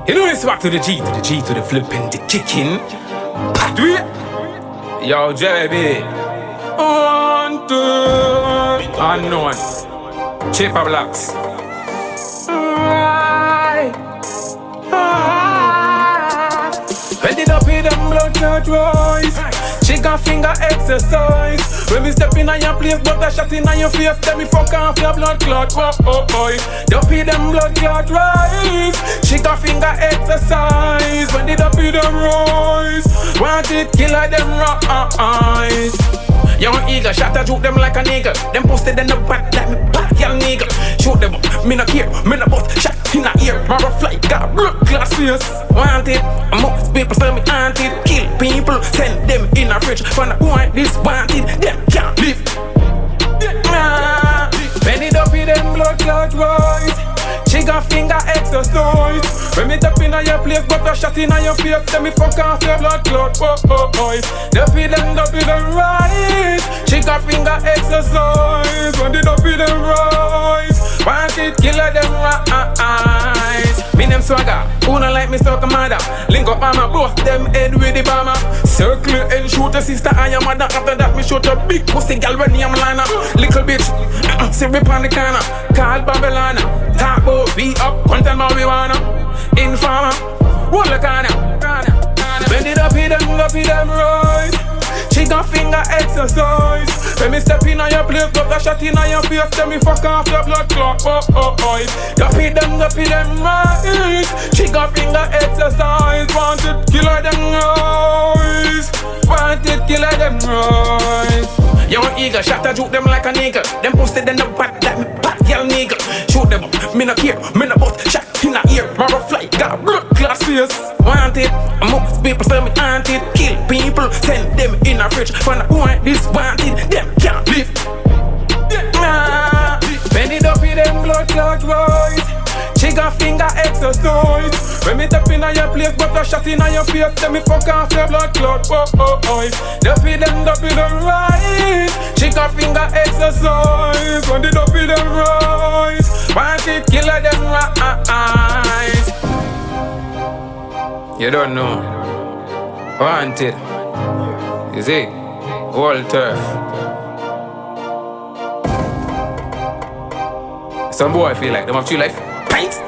You know it's back to the G, to the G, to the flipping, the kicking. Do it. Yo, JB. 1, 2. Unknown. Cheaper blocks. Ready up with them blood clot rise. Chicken finger exercise. When me step in on your place, but a shot in on your face. Tell me fuck off your blood clot. Dumpy them blood clot rise. Chicken finger exercise. When the dumpy them rise, want it killer them rise. Young eagle, shot a juke them like a nigga. Them posted in the back like me back, young nigga. Shoot them up, me no care, me no bust. Shot in the ear, marrow fly, got blood glasses. Want it, most people say me want it. Kill people, send them in a fridge. For the point this wanted, them can't live. Bend it up with them blood clot rise. Chicken finger exercise. When me tap in on your place, but a shot in on your face. Tell me fuck off your blood clot. Dumpy them rise. Chicken finger exercise. When the dumpy them rise, want it killer them rise. Me name swagger, who not like me so commander. Link up mama, bust them head with the bomber. Circle and shoot a sister and your mother. After that me shoot a big pussy gal when I'm liner. Little bitch, sit rip on the corner. Call Babylon. Talk about be up, content marijuana. Informer, hold the corner. Bend it up, hit them right. Chicken finger exercise. When me step in on your place, but a shot in on your face. Tell me fuck off your blood clot. Dumpy them right. Chicken finger exercise. Want it killer them rise. Want it killer them rise. Young eagle, shot a juke them like a nigga. Them posted in the back like me back, young nigga. Shoot them up, me no care, me no bust. Shot in the ear, marrow fly, got blood glasses. Want it, most people say me want it. Kill people, send them in a fridge. For the point this wanted, them can't live. Bend it up with them blood clot rise. Chicken finger exercise. When me tap in on your place, but a shot in on your face. Tell me fuck off your blood clot. Dumpy them rise. Chicken finger exercise. When the dumpy them rise, want it killer them rise. You don't know. Want it. You see? Whole turf. Some boy feel like them have 2 life. Pints.